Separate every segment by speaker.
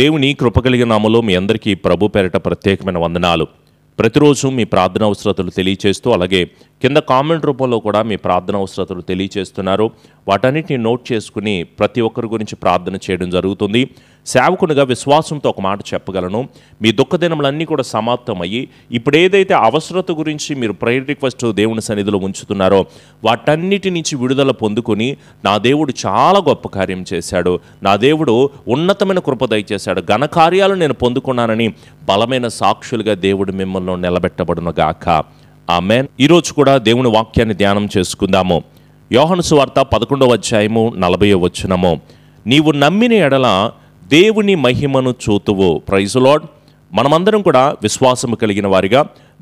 Speaker 1: దేవుని కృప కలిగిన నామములో మీ అందరికీ ప్రభు పేరిట ప్రత్యేకమైన వందనాలు. ప్రతిరోజు మీ ప్రార్థన అవసరతలు తెలియచేస్తూ, అలాగే కింద కామెంట్ రూపంలో కూడా మీ ప్రార్థన అవసరతలు తెలియచేస్తున్నారు. వాటన్నిటిని నోట్ చేసుకుని ప్రతి ఒక్కరి గురించి ప్రార్థన చేయడం జరుగుతుంది. సేవకునిగా విశ్వాసంతో ఒక మాట చెప్పగలను, మీ దుఃఖదినములన్నీ కూడా సమాప్తమయ్యి ఇప్పుడు ఏదైతే అవసరత గురించి మీరు ప్రేయర్ రిక్వెస్ట్ దేవుని సన్నిధిలో ఉంచుతున్నారో వాటన్నిటి నుంచి విడుదల పొందుకొని, నా దేవుడు చాలా గొప్ప కార్యం చేశాడు, నా దేవుడు ఉన్నతమైన కృప దయచేశాడు, ఘనకార్యాలు నేను పొందుకున్నానని బలమైన సాక్షులుగా దేవుడు మిమ్మల్ని నిలబెట్టబడును గాక. ఆమేన్. ఈరోజు కూడా దేవుని వాక్యాన్ని ధ్యానం చేసుకుందాము. యోహాను సువార్త 11వ అధ్యాయము 40వ వచనము. నీవు నమ్మిన ఎడల దేవుని మహిమను చూతువు. Praise lord. మనమందరం కూడా విశ్వాసము కలిగిన వారిగా,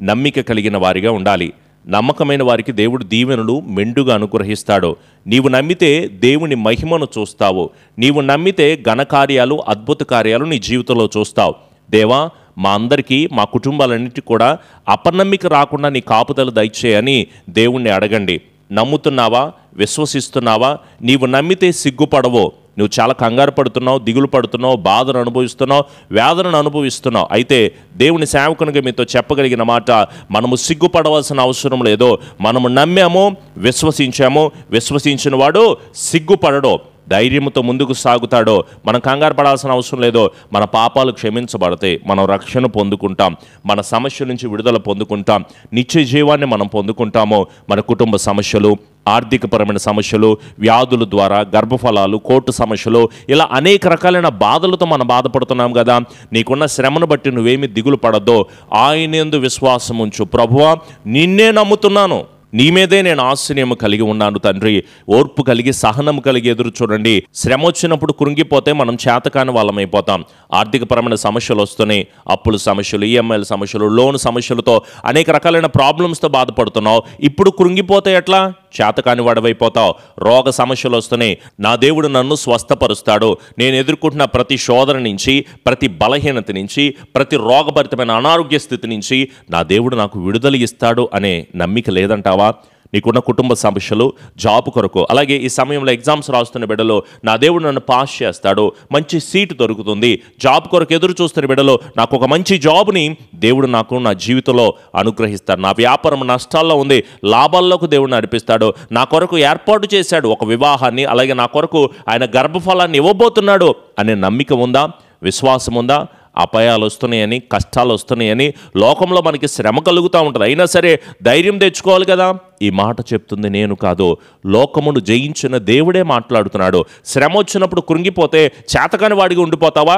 Speaker 1: నమ్మిక కలిగిన వారిగా ఉండాలి. నమ్మకమైన వారికి దేవుడు దీవెనలు మెండుగా అనుగ్రహిస్తాడు. నీవు నమ్మితే దేవుని మహిమను చూస్తావు. నీవు నమ్మితే ఘనకార్యాలు, అద్భుత కార్యాలు నీ జీవితంలో చూస్తావు. దేవా, మా అందరికీ, మా కుటుంబాలన్నిటికీ కూడా అపనమ్మిక రాకుండా నీ కాపుదల దయచేయని దేవుణ్ణి అడగండి. నమ్ముతున్నావా? విశ్వసిస్తున్నావా? నీవు నమ్మితే సిగ్గుపడవో. నువ్వు చాలా కంగారు పడుతున్నావు, దిగులు పడుతున్నావు, బాధను అనుభవిస్తున్నావు, వేదనను అనుభవిస్తున్నావు. అయితే దేవుని సేవకునిగా మీతో చెప్పగలిగిన మాట, మనము సిగ్గుపడవలసిన అవసరం లేదు. మనము నమ్మాము, విశ్వసించాము. విశ్వసించిన వాడు సిగ్గుపడడు, ధైర్యంతో ముందుకు సాగుతాడో. మనం కంగారు పడాల్సిన అవసరం లేదో. మన పాపాలు క్షమించబడతాయి, మనం రక్షణ పొందుకుంటాం, మన సమస్య నుంచి విడుదల పొందుకుంటాం, నిత్య జీవాన్ని మనం పొందుకుంటాము. మన కుటుంబ సమస్యలు, ఆర్థికపరమైన సమస్యలు, వ్యాధుల ద్వారా, గర్భఫలాలు, కోర్టు సమస్యలు, ఇలా అనేక రకాలైన బాధలతో మనం బాధపడుతున్నాం కదా. నీకున్న శ్రమను బట్టి నువ్వేమి దిగులు పడద్దో. ఆయనందు విశ్వాసం ఉంచు. ప్రభువా, నిన్నే నమ్ముతున్నాను, నీ మీదే నేను ఆశ్రయం కలిగి ఉన్నాను తండ్రి. ఓర్పు కలిగి, సహనం కలిగి ఎదురు చూడండి. శ్రమ వచ్చినప్పుడు కృంగిపోతే మనం చేతకాని వాళ్ళమైపోతాం. ఆర్థికపరమైన సమస్యలు వస్తున్నాయి, అప్పుల సమస్యలు, ఈఎంఐల సమస్యలు, లోన్ సమస్యలతో అనేక రకాలైన ప్రాబ్లమ్స్తో బాధపడుతున్నావు. ఇప్పుడు కృంగిపోతే ఎట్లా? చేతకాని వాడవైపోతావు. రోగ సమస్యలు వస్తున్నాయి. నా దేవుడు నన్ను స్వస్థపరుస్తాడు. నేను ఎదుర్కొంటున్న ప్రతి శోధన నుంచి, ప్రతి బలహీనత నుంచి, ప్రతి రోగభరితమైన అనారోగ్య స్థితి నుంచి నా దేవుడు నాకు విడుదల ఇస్తాడు అనే నమ్మిక లేదంటావా? నీకున్న కుటుంబ సమస్యలు, జాబ్ కొరకు, అలాగే ఈ సమయంలో ఎగ్జామ్స్ రాస్తున్న బిడ్డలో నా దేవుడు నన్ను పాస్ చేస్తాడు, మంచి సీటు దొరుకుతుంది. జాబ్ కొరకు ఎదురు చూస్తున్న బిడ్డలో నాకు ఒక మంచి జాబ్ని దేవుడు నాకు నా జీవితంలో అనుగ్రహిస్తాడు. నా వ్యాపారం నష్టాల్లో ఉంది, లాభాల్లోకి దేవుడు నడిపిస్తాడు. నా కొరకు ఏర్పాటు చేశాడు ఒక వివాహాన్ని, అలాగే నా కొరకు ఆయన గర్భఫలాన్ని ఇవ్వబోతున్నాడు అనే నమ్మిక ఉందా? విశ్వాసం ఉందా? అపాయాలు వస్తున్నాయని, కష్టాలు వస్తున్నాయని, లోకంలో మనకి శ్రమ కలుగుతూ ఉంటుంది. అయినా సరే ధైర్యం తెచ్చుకోవాలి కదా. ఈ మాట చెప్తుంది నేను కాదు, లోకమును జయించిన దేవుడే మాట్లాడుతున్నాడు. శ్రమ వచ్చినప్పుడు కృంగిపోతే చేతకాని వాడిగా ఉండిపోతావా?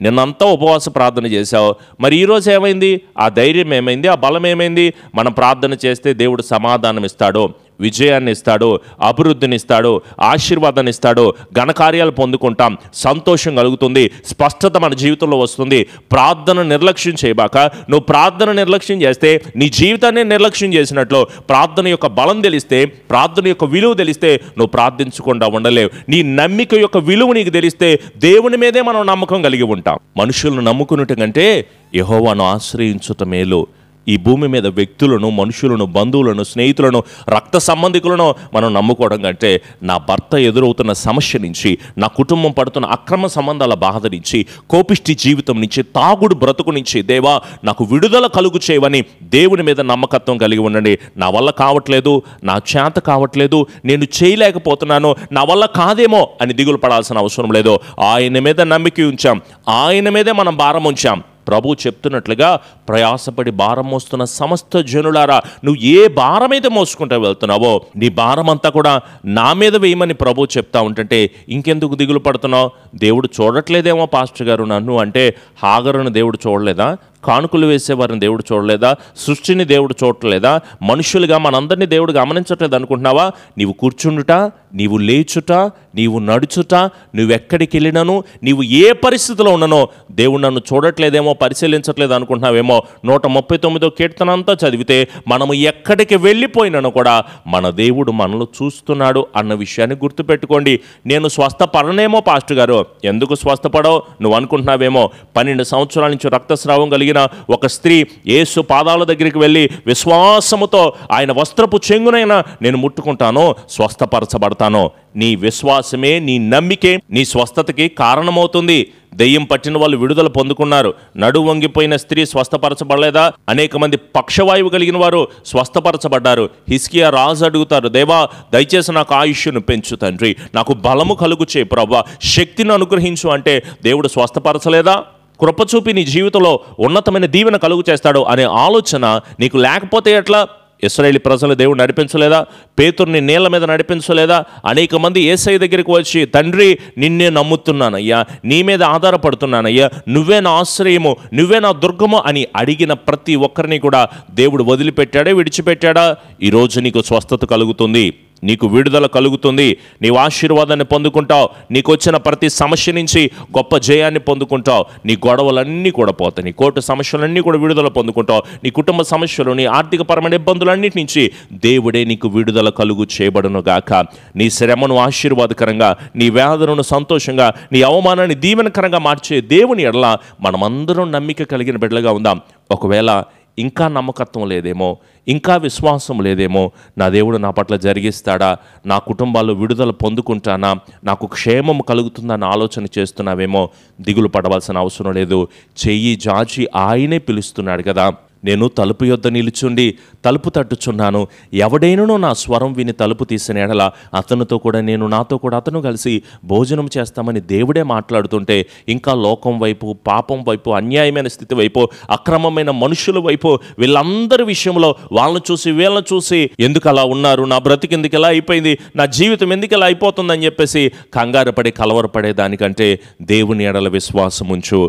Speaker 1: నిన్నంతా ఉపవాస ప్రార్థన చేశావు, మరి ఈరోజు ఏమైంది? ఆ ధైర్యం ఏమైంది? ఆ బలం ఏమైంది? మనం ప్రార్థన చేస్తే దేవుడు సమాధానం ఇస్తాడు, విజయాన్ని ఇస్తాడు, అభివృద్ధిని ఇస్తాడు, ఆశీర్వాదాన్ని ఇస్తాడు, ఘనకార్యాలు పొందుకుంటాం, సంతోషం కలుగుతుంది, స్పష్టత మన జీవితంలో వస్తుంది. ప్రార్థన నిర్లక్ష్యం చేయబాక. నువ్వు ప్రార్థన నిర్లక్ష్యం చేస్తే నీ జీవితాన్ని నిర్లక్ష్యం చేసినట్లు. ప్రార్థన యొక్క బలం తెలిస్తే, ప్రార్థన యొక్క విలువ తెలిస్తే నువ్వు ప్రార్థించకుండా ఉండలేవు. నీ నమ్మిక యొక్క విలువ నీకు తెలిస్తే దేవుని మీదే మనం నమ్మకం కలిగి ఉంటాం. మనుషులను నమ్ముకున్నట్టు కంటే యెహోవాను ఆశ్రయించుట మేలు. ఈ భూమి మీద వ్యక్తులను, మనుషులను, బంధువులను, స్నేహితులను, రక్త సంబంధికులను మనం నమ్ముకోవడం కంటే నా భర్త ఎదురవుతున్న సమస్య నుంచి, నా కుటుంబం పడుతున్న అక్రమ సంబంధాల బాధ నుంచి, కోపిష్టి జీవితం నుంచి, తాగుడు బ్రతుకు నుంచి దేవా నాకు విడుదల కలుగు చేయవని దేవుని మీద నమ్మకత్వం కలిగి ఉండండి. నా వల్ల కావట్లేదు, నా చేత కావట్లేదు, నేను చేయలేకపోతున్నాను, నా వల్ల కాదేమో అని దిగులు పడాల్సిన అవసరం లేదు. ఆయన మీద నమ్మిక ఉంచాం, ఆయన మీదే మనం భారం ఉంచాం. ప్రభు చెప్తున్నట్లుగా, ప్రయాసపడి భారం మోస్తున్న సమస్త జనులారా, నువ్వు ఏ భారమైతే మోసుకుంటూ వెళ్తున్నావో నీ భారం అంతా కూడా నా మీద వేయమని ప్రభు చెప్తా ఉంటుంటే ఇంకెందుకు దిగులు పడుతున్నావు? దేవుడు చూడట్లేదేమో పాస్టర్ గారు నన్ను అంటే, హాగరును దేవుడు చూడలేదా? కానుకలు వేసేవారిని దేవుడు చూడలేదా? సృష్టిని దేవుడు చూడలేదా? మనుషులుగా మనందరినీ దేవుడు గమనించట్లేదు అనుకుంటున్నావా? నీవు కూర్చుండుట, నీవు లేచుట, నీవు నడుచుట, నువ్వెక్కడికి వెళ్ళినను, నీవు ఏ పరిస్థితిలో ఉన్ననో దేవుడు నన్ను చూడట్లేదేమో, పరిశీలించట్లేదు అనుకుంటున్నావేమో. 139వ కీర్తన అంతా చదివితే మనము ఎక్కడికి వెళ్ళిపోయినానో కూడా మన దేవుడు మనలో చూస్తున్నాడు అన్న విషయాన్ని గుర్తుపెట్టుకోండి. నేను స్వస్థపడనేమో పాస్టర్ గారు. ఎందుకు స్వస్థపడవు నువ్వు అనుకుంటున్నావేమో. 12 సంవత్సరాల నుంచి రక్తస్రావం కలిగిన ఒక స్త్రీ యేసు పాదాల దగ్గరికి వెళ్ళి విశ్వాసముతో ఆయన వస్త్రపు చెంగునైనా నేను ముట్టుకుంటాను, స్వస్థపరచబడతాను. నీ విశ్వాసమే, నీ నమ్మికే నీ స్వస్థతకి కారణమవుతుంది. దెయ్యం పట్టిన వాళ్ళు విడుదల పొందుకున్నారు. నడుము వంగిపోయిన స్త్రీ స్వస్థపరచబడలేదా? అనేక మంది పక్షవాయువు కలిగిన వారు స్వస్థపరచబడ్డారు. హిజ్కియా రాజు అడుగుతారు, దేవా దయచేసి నాకు ఆయుష్ను పెంచు తండ్రి, నాకు బలము కలుగు చేయి ప్రభువా, శక్తిని అనుగ్రహించు అంటే దేవుడు స్వస్థపరచలేదా? కృప చూపి నీ జీవితంలో ఉన్నతమైన దీవెన కలుగు చేస్తాడు అనే ఆలోచన నీకు లేకపోతే ఎట్లా? ఇశ్రాయేలు ప్రజలు దేవుడు నడిపించలేదా? పేతురుని నీళ్ళ మీద నడిపించలేదా? అనేక మంది యేసయ్య దగ్గరికి వచ్చి, తండ్రి నిన్నే నమ్ముతున్నానయ్యా, నీ మీద ఆధారపడుతున్నానయ్యా, నువ్వే నా ఆశ్రయము, నువ్వే నా దుర్గము అని అడిగిన ప్రతి ఒక్కరిని కూడా దేవుడు వదిలిపెట్టాడా, విడిచిపెట్టాడా? ఈరోజు నీకు స్వస్థత కలుగుతుంది, నీకు విడుదల కలుగుతుంది, నీవు ఆశీర్వాదాన్ని పొందుకుంటావు, నీకు వచ్చిన ప్రతి సమస్య నుంచి గొప్ప జయాన్ని పొందుకుంటావు, నీ గొడవలన్నీ కూడా పోతాయి, నీ కోర్టు సమస్యలన్నీ కూడా విడుదల పొందుకుంటావు, నీ కుటుంబ సమస్యలు, నీ ఆర్థికపరమైన ఇబ్బందులన్నిటి నుంచి దేవుడే నీకు విడుదల కలుగు చేయబడును గాక. నీ శ్రమను ఆశీర్వాదకరంగా, నీ వేదనను సంతోషంగా, నీ అవమానాన్ని దీవెనకరంగా మార్చే దేవుని ఎడల మనమందరం నమ్మిక కలిగిన బిడ్డలుగా ఉందాం. ఒకవేళ ఇంకా నమ్మకత్వం లేదేమో, ఇంకా విశ్వాసం లేదేమో, నా దేవుడు నా పట్ల జరిగిస్తాడా, నా కుటుంబాల్లో విడుదల పొందుకుంటానా, నాకు క్షేమం కలుగుతుందన్న ఆలోచన చేస్తున్నావేమో, దిగులు పడవలసిన అవసరం లేదు. చెయ్యి జాచి ఆయనే పిలుస్తున్నాడు కదా. నేను తలుపు యొద్ద నిలుచుండి తలుపు తట్టుచున్నాను, ఎవడైనను నా స్వరం విని తలుపు తీసిన ఎడల అతనితో కూడా నేను, నాతో కూడా అతను కలిసి భోజనం చేస్తామని దేవుడే మాట్లాడుతుంటే, ఇంకా లోకం వైపు, పాపం వైపు, అన్యాయమైన స్థితి వైపు, అక్రమమైన మనుషుల వైపు, వీళ్ళందరి విషయంలో వాళ్ళని చూసి వీళ్ళని చూసి ఎందుకు అలా ఉన్నారు, నా బ్రతికి ఎందుకు ఎలా అయిపోయింది, నా జీవితం ఎందుకు ఎలా అయిపోతుందని చెప్పేసి కంగారుపడి కలవరపడే దానికంటే దేవుని ఎడల విశ్వాసం ఉంచు.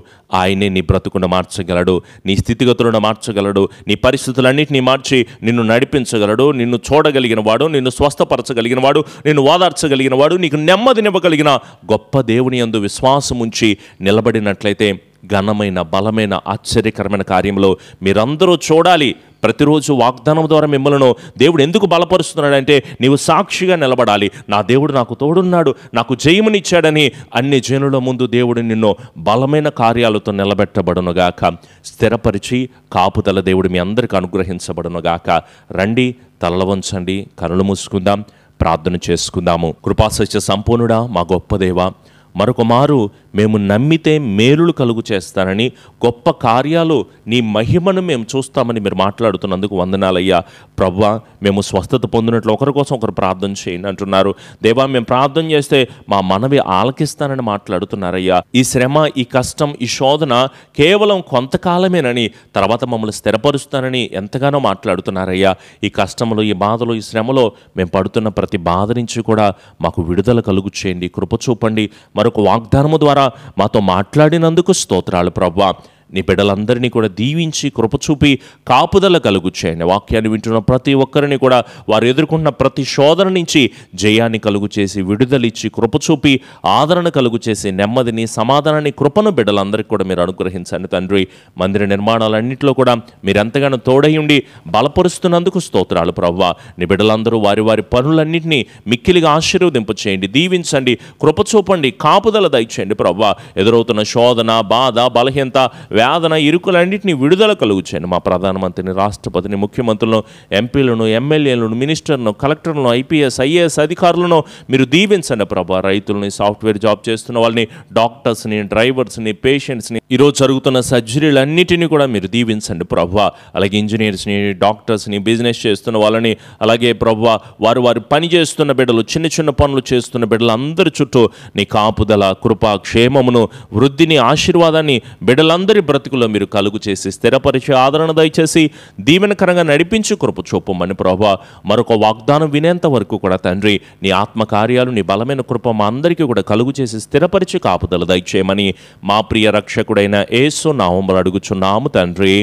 Speaker 1: ఆయనే నీ బ్రతుకును మార్చగలడు, నీ స్థితిగతులను మార్చగలడు, నీ పరిస్థితులన్నింటినీ మార్చి నిన్ను నడిపించగలడు, నిన్ను చూడగలిగిన వాడు, నిన్ను స్వస్థపరచగలిగిన వాడు, నిన్ను ఓదార్చగలిగిన వాడు, నీకు నెమ్మదినివ్వగలిగిన గొప్ప దేవుని యందు విశ్వాసం ఉంచి నిలబడినట్లయితే ఘనమైన, బలమైన, ఆశ్చర్యకరమైన కార్యంలో మీరందరూ చూడాలి. ప్రతిరోజు వాగ్దానం ద్వారా మిమ్మల్ని దేవుడు ఎందుకు బలపరుస్తున్నాడంటే, నీవు సాక్షిగా నిలబడాలి. నా దేవుడు నాకు తోడున్నాడు, నాకు జయమునిచ్చాడని అన్ని జనుల ముందు దేవుడు నిన్ను బలమైన కార్యాలతో నిలబెట్టబడునుగాక. స్థిరపరిచి కాపుదల దేవుడు మీ అందరికీ అనుగ్రహించబడునుగాక. రండి, తలల వంచండి, కనులు మూసుకుందాం, ప్రార్థన చేసుకుందాము. కృపాసత్య సంపూర్ణుడా, మా గొప్ప దేవా, మరొక మారు మేము నమ్మితే మేలులు కలుగు చేస్తానని, గొప్ప కార్యాలు, నీ మహిమను మేము చూస్తామని మీరు మాట్లాడుతున్నందుకు వందనాలయ్యా. ప్రభువా, మేము స్వస్థత పొందినట్లు ఒకరి కోసం ఒకరు ప్రార్థన చేయండి అంటున్నారు. దేవా, మేము ప్రార్థన చేస్తే మా మనవి ఆలకిస్తానని మాట్లాడుతున్నారయ్యా. ఈ శ్రమ, ఈ కష్టం, ఈ శోధన కేవలం కొంతకాలమేనని, తర్వాత మమ్మల్ని స్థిరపరుస్తానని ఎంతగానో మాట్లాడుతున్నారయ్యా. ఈ కష్టంలో, ఈ బాధలో, ఈ శ్రమలో మేము పడుతున్న ప్రతి బాధ నుంచి కూడా మాకు విడుదల కలుగు చేయండి, కృప చూపండి. మరొక వాగ్దానము ద్వారా మాతో మాట్లాడినందుకు స్తోత్రాలు ప్రభువా. నీ బిడ్డలందరినీ కూడా దీవించి కృప చూపి కాపుదల కలుగు చేయండి. వాక్యాన్ని వింటున్న ప్రతి ఒక్కరిని కూడా వారు ఎదుర్కొంటున్న ప్రతి శోధన నుంచి జయాన్ని కలుగు చేసి, విడుదలిచ్చి, కృప చూపి ఆదరణ కలుగు చేసి, నెమ్మదిని, సమాధానాన్ని, కృపను బిడ్డలందరికీ కూడా మీరు అనుగ్రహించండి తండ్రి. మందిర నిర్మాణాలన్నింటిలో కూడా మీరు ఎంతగానో తోడై ఉండి బలపరుస్తున్నందుకు స్తోత్రాలు ప్రభువా. నీ బిడ్డలందరూ వారి వారి పనులన్నింటినీ మిక్కిలిగా ఆశీర్వదింపు చేయండి, దీవించండి, కృప చూపండి, కాపుదల దయచేయండి ప్రభువా. ఎదురవుతున్న శోధన, బాధ, బలహీనత, వేదన, ఇరుకులన్నింటినీ విడుదల కలుగు చేయండి. మా ప్రధానమంత్రిని, రాష్ట్రపతిని, ముఖ్యమంత్రులను, ఎంపీలను, ఎమ్మెల్యేలను, మినిస్టర్లను, కలెక్టర్లను, ఐపీఎస్, ఐఏఎస్ అధికారులను మీరు దీవించండి ప్రభా. రైతులని, సాఫ్ట్వేర్ జాబ్ చేస్తున్న వాళ్ళని, డాక్టర్స్ని, డ్రైవర్స్ని, పేషెంట్స్ని, ఈరోజు జరుగుతున్న సర్జరీలన్నిటినీ కూడా మీరు దీవించండి ప్రభా. అలాగే ఇంజనీర్స్ని, డాక్టర్స్ని, బిజినెస్ చేస్తున్న వాళ్ళని, అలాగే ప్రభా వారు పని చేస్తున్న బిడ్డలు, చిన్న చిన్న పనులు చేస్తున్న బిడ్డలు అందరి చుట్టూ నీ కాపుదల, కృప, క్షేమమును, వృద్ధిని, ఆశీర్వాదాన్ని బిడ్డలందరి బ్రతుకులో మీరు కలుగు చేసి, స్థిరపరిచి, ఆదరణ దయచేసి, దీవెనకరంగా నడిపించి కృప చూపమని ప్రభువా. మరొక వాగ్దానం వినేంత వరకు కూడా తండ్రి నీ ఆత్మకార్యాలు, నీ బలమైన కృప మా అందరికీ కూడా కలుగు చేసి, స్థిరపరిచి కాపుదల దయచేయమని మా ప్రియ రక్షకుడైన యేసు నామములో అడుగుచున్నాము తండ్రి,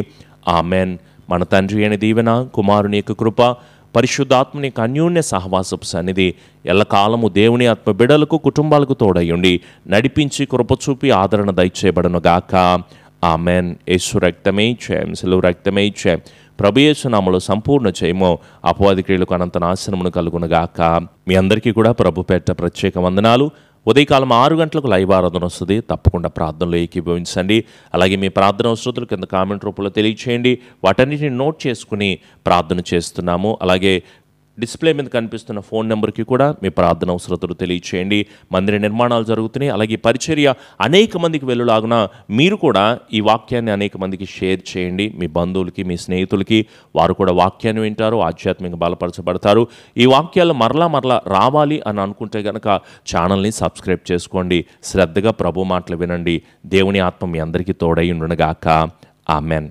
Speaker 1: ఆమెన్. మన తండ్రి అయిన దీవెన, కుమారుని యొక్క కృప, పరిశుద్ధాత్మని యొక్క అన్యోన్య సహవాసపు సన్నిధి ఎల్లకాలము దేవుని ఆత్మ బిడ్డలకు, కుటుంబాలకు తోడయ్యుండి నడిపించి, కృప చూపి ఆదరణ దయచేయబడును గాక. ఆమెన్. యేసు రక్తమే జయం, సిలువ రక్తమే జయం. ప్రభు యేసు నామములో సంపూర్ణ జయము, అపవాది క్రియలకు అనంత నాశనమును కలుగును గాక. మీ అందరికీ కూడా ప్రభు పేరిట ప్రత్యేక వందనాలు. ఉదయకాలం 6 గంటలకు లైవ్ ఆరాధన వస్తుంది. తప్పకుండా ప్రార్థనలో ఏకీభవించండి. అలాగే మీ ప్రార్థన అవసరతలు కింద కామెంట్ రూపంలో తెలియచేయండి. వాటన్నిటిని నోట్ చేసుకుని ప్రార్థన చేస్తున్నాము. అలాగే డిస్ప్లే మీద కనిపిస్తున్న ఫోన్ నెంబర్కి కూడా మీ ప్రార్థన అవసరతలు తెలియచేయండి. మందిర నిర్మాణాలు జరుగుతున్నాయి. అలాగే పరిచర్య అనేక మందికి వెళ్ళులాగున మీరు కూడా ఈ వాక్యాన్ని అనేక మందికి షేర్ చేయండి. మీ బంధువులకి, మీ స్నేహితులకి, వారు కూడా వాక్యాన్ని వింటారు, ఆధ్యాత్మికంగా బలపరచబడతారు. ఈ వాక్యాలు మరలా రావాలి అని అనుకుంటే కనుక ఛానల్ని సబ్స్క్రైబ్ చేసుకోండి. శ్రద్ధగా ప్రభు మాటలు వినండి. దేవుని ఆత్మ మీ అందరికీ తోడై ఉండునుగాక. ఆమెన్.